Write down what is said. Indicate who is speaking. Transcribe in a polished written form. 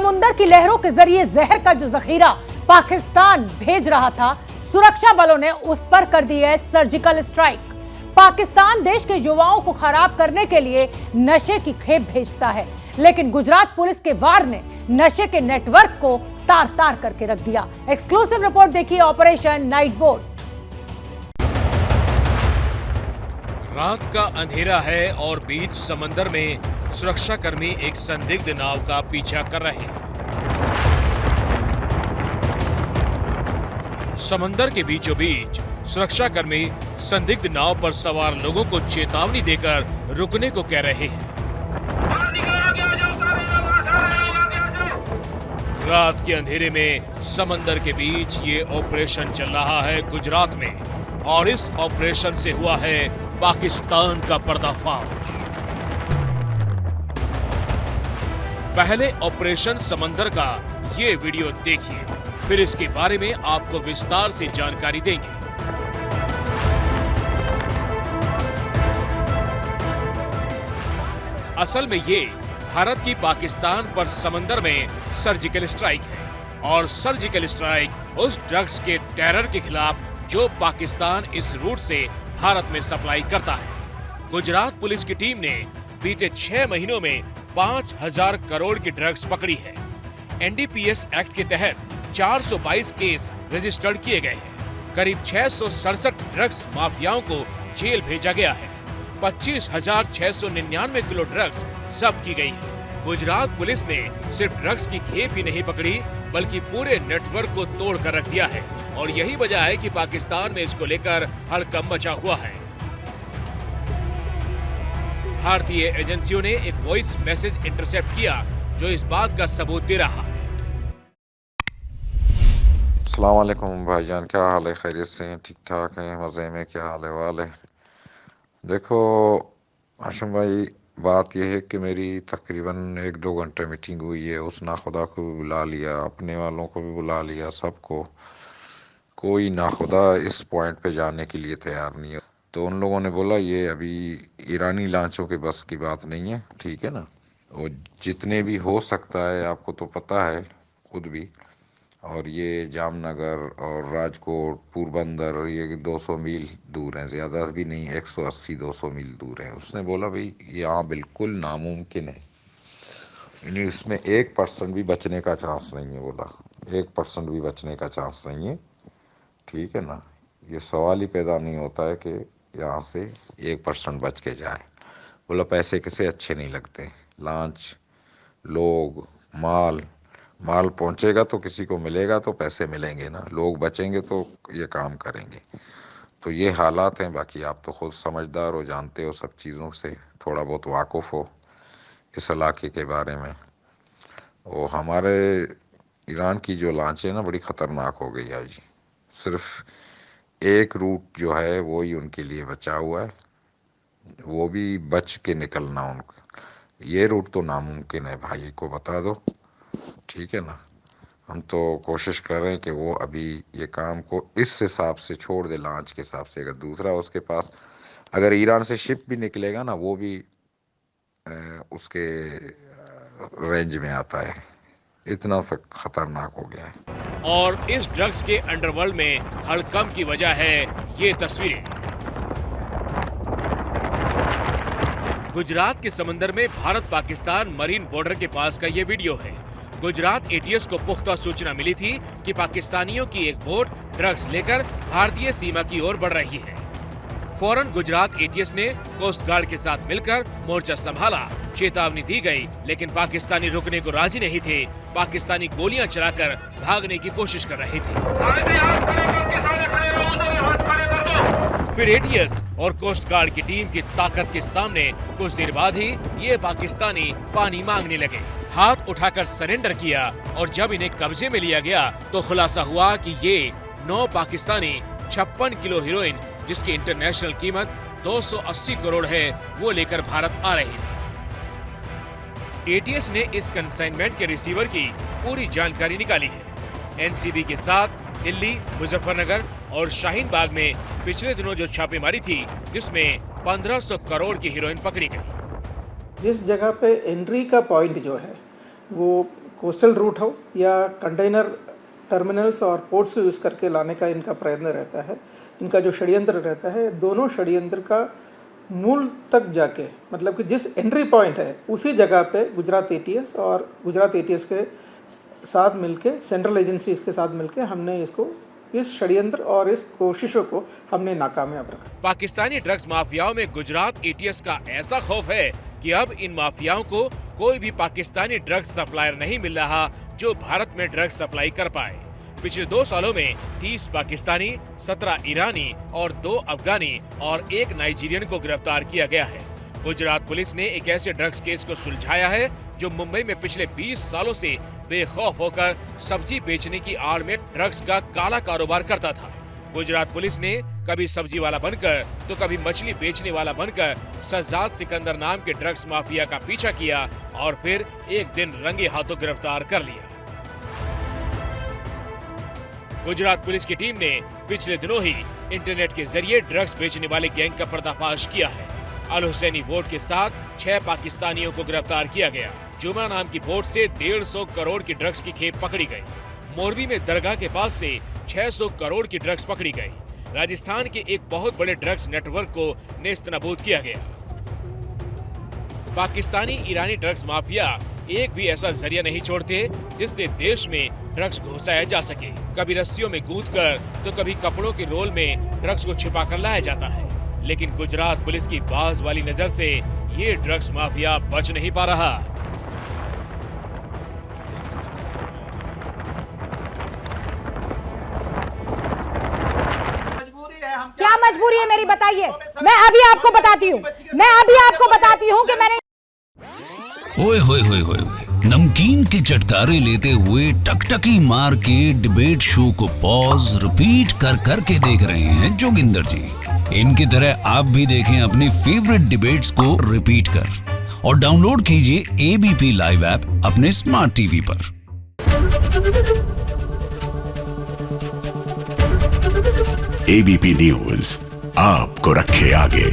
Speaker 1: समुंदर की लहरों के जरिए जहर का जो जखीरा पाकिस्तान भेज रहा था, सुरक्षा बलों ने उस पर कर दी है सर्जिकल स्ट्राइक। पाकिस्तान देश के युवाओं को खराब करने के लिए नशे की खेप भेजता है, लेकिन गुजरात पुलिस के वार ने नशे के नेटवर्क को तार तार करके रख दिया। एक्सक्लूसिव रिपोर्ट देखिए ऑपरेशन नाइट बोट।
Speaker 2: रात का अंधेरा है और बीच समंदर में सुरक्षाकर्मी एक संदिग्ध नाव का पीछा कर रहे हैं। समंदर के बीचों बीच सुरक्षाकर्मी संदिग्ध नाव पर सवार लोगों को चेतावनी देकर रुकने को कह रहे हैं। रात के अंधेरे में समंदर के बीच ये ऑपरेशन चल रहा है गुजरात में, और इस ऑपरेशन से हुआ है पाकिस्तान का पर्दाफाश। पहले ऑपरेशन समंदर का ये वीडियो देखिए, फिर इसके बारे में आपको विस्तार से जानकारी देंगे। असल में ये भारत की पाकिस्तान पर समंदर में सर्जिकल स्ट्राइक है, और सर्जिकल स्ट्राइक उस ड्रग्स के टेरर के खिलाफ जो पाकिस्तान इस रूट से भारत में सप्लाई करता है। गुजरात पुलिस की टीम ने बीते 6 महीनों में 5000 करोड़ की ड्रग्स पकड़ी है। एनडीपीएस एक्ट के तहत 422 केस रजिस्टर्ड किए गए हैं। करीब 667 ड्रग्स माफियाओं को जेल भेजा गया है। 25,699 किलो ड्रग्स जब्त की गई है। गुजरात पुलिस ने सिर्फ ड्रग्स की खेप ही नहीं पकड़ी, बल्कि पूरे नेटवर्क को तोड़ कर रख दिया है, और यही वजह है कि पाकिस्तान में इसको लेकर हड़कंप मचा हुआ है। भारतीय एजेंसियों ने एक वॉइस मैसेज इंटरसेप्ट किया जो इस बात का सबूत दे रहा है।
Speaker 3: अस्सलाम वालेकुम भाईजान, क्या हाल है? खैरियत से हैं? ठीक ठाक हैं? मज़े में? क्या हाल है वाले? देखो हाशिम भाई, बात यह है कि मेरी तकरीबन 1-2 घंटे मीटिंग हुई है। उस नाखुदा को भी बुला लिया, अपने वालों को भी बुला लिया, सबको। कोई नाखुदा इस पॉइंट पे जाने के लिए तैयार नहीं है। तो उन लोगों ने बोला ये अभी ईरानी लांचों के बस की बात नहीं है, ठीक है ना। और जितने भी हो सकता है, आपको तो पता है खुद भी, और ये जामनगर और राजकोट, पोरबंदर, ये 200 मील दूर हैं, ज़्यादा भी नहीं, 180-200 मील दूर हैं। उसने बोला भाई यहाँ बिल्कुल नामुमकिन है, इसमें 1% भी बचने का चांस नहीं है। बोला 1% भी बचने का चांस नहीं है, ठीक है ना। ये सवाल ही पैदा नहीं होता है कि यहाँ से 1% बच के जाए। बोला पैसे किसे अच्छे नहीं लगते, लांच, लोग, माल पहुंचेगा तो किसी को मिलेगा तो पैसे मिलेंगे ना, लोग बचेंगे तो ये काम करेंगे। तो ये हालात हैं। बाकी आप तो खुद समझदार हो, जानते हो सब चीज़ों से, थोड़ा बहुत वाकुफ़ हो इस इलाके के बारे में। और हमारे ईरान की जो लांचें ना बड़ी ख़तरनाक हो गई आज। सिर्फ एक रूट जो है वो ही उनके लिए बचा हुआ है, वो भी बच के निकलना उनका। ये रूट तो नामुमकिन है, भाई को बता दो, ठीक है ना। हम तो कोशिश कर रहे हैं कि वो अभी ये काम को इस हिसाब से छोड़ दे, लांच के हिसाब से। अगर दूसरा उसके पास अगर ईरान से शिप भी निकलेगा ना, वो भी उसके रेंज में आता है। इतना खतरनाक हो गया है।
Speaker 2: और इस ड्रग्स के अंडरवर्ल्ड में हड़कंप की वजह है ये तस्वीरें। गुजरात के समंदर में भारत पाकिस्तान मरीन बॉर्डर के पास का ये वीडियो है। गुजरात एटीएस को पुख्ता सूचना मिली थी कि पाकिस्तानियों की एक बोट ड्रग्स लेकर भारतीय सीमा की ओर बढ़ रही है। फौरन गुजरात एटीएस ने कोस्ट गार्ड के साथ मिलकर मोर्चा संभाला। चेतावनी दी गई, लेकिन पाकिस्तानी रुकने को राजी नहीं थे। पाकिस्तानी गोलियां चलाकर भागने की कोशिश कर रहे थे। फिर एटीएस और कोस्ट गार्ड की टीम की ताकत के सामने कुछ देर बाद ही ये पाकिस्तानी पानी मांगने लगे। हाथ उठाकर सरेंडर किया, और जब इन्हें कब्जे में लिया गया तो खुलासा हुआ कि ये 9 पाकिस्तानी 56 किलो हेरोइन, जिसकी इंटरनेशनल कीमत 280 करोड़ है, वो लेकर भारत आ रही थी। एटीएस ने इस कंसाइनमेंट के रिसीवर की पूरी जानकारी निकाली है। एनसीबी के साथ दिल्ली, मुजफ्फरनगर और शाहीन बाग में पिछले दिनों जो छापेमारी थी, जिसमें 1500 करोड़ की हीरोइन पकड़ी गई।
Speaker 4: जिस जगह पे एंट्री का पॉइंट जो है वो कोस्टल रूट हो या कंटेनर टर्मिनल्स और पोर्ट्स को यूज़ करके लाने का इनका प्रयत्न रहता है। इनका जो षड्यंत्र रहता है, दोनों षड्यंत्र का मूल तक जाके, मतलब कि जिस एंट्री पॉइंट है उसी जगह पे गुजरात एटीएस और गुजरात एटीएस के साथ मिलके, सेंट्रल एजेंसीज के साथ मिलके हमने इस षड्यंत्र और इस कोशिशों को हमने नाकामयाब रखा।
Speaker 2: पाकिस्तानी ड्रग्स माफियाओं में गुजरात एटीएस का ऐसा खौफ है कि अब इन माफियाओं को कोई भी पाकिस्तानी ड्रग्स सप्लायर नहीं मिल रहा जो भारत में ड्रग्स सप्लाई कर पाए। पिछले 2 सालों में 30 पाकिस्तानी, 17 ईरानी और 2 अफगानी और 1 नाइजीरियन को गिरफ्तार किया गया है। गुजरात पुलिस ने एक ऐसे ड्रग्स केस को सुलझाया है जो मुंबई में पिछले 20 सालों से बेखौफ होकर सब्जी बेचने की आड़ में ड्रग्स का काला कारोबार करता था। गुजरात पुलिस ने कभी सब्जी वाला बनकर तो कभी मछली बेचने वाला बनकर सज्जाद सिकंदर नाम के ड्रग्स माफिया का पीछा किया और फिर एक दिन रंगे हाथों गिरफ्तार कर लिया। गुजरात पुलिस की टीम ने पिछले दिनों ही इंटरनेट के जरिए ड्रग्स बेचने वाले गैंग का पर्दाफाश किया है। अल हुसैनी बोट के साथ 6 पाकिस्तानियों को गिरफ्तार किया गया। जुमा नाम की बोट से 150 करोड़ की ड्रग्स की खेप पकड़ी गई। मोरबी में दरगाह के पास से 600 करोड़ की ड्रग्स पकड़ी गई। राजस्थान के एक बहुत बड़े ड्रग्स नेटवर्क को नेस्तनाबूद किया गया। पाकिस्तानी ईरानी ड्रग्स माफिया एक भी ऐसा जरिया नहीं छोड़ते जिससे देश में ड्रग्स घुसाया जा सके। कभी रस्सियों में गूंथकर तो कभी कपड़ों के रोल में ड्रग्स को छिपा कर लाया जाता है, लेकिन गुजरात पुलिस की बाज वाली नजर से ये ड्रग्स माफिया बच नहीं पा रहा।
Speaker 5: क्या मजबूरी है मेरी, बताइए। मैं अभी आपको बताती हूँ कि मैंने
Speaker 6: ओए होए होए होए नमकीन के चटकारे लेते हुए टकटकी मार के डिबेट शो को पॉज रिपीट कर करके देख रहे हैं जोगिंदर जी। इनकी तरह आप भी देखें अपनी फेवरेट डिबेट्स को रिपीट कर और डाउनलोड कीजिए एबीपी लाइव ऐप अपने स्मार्ट टीवी पर।
Speaker 7: एबीपी न्यूज आपको रखे आगे।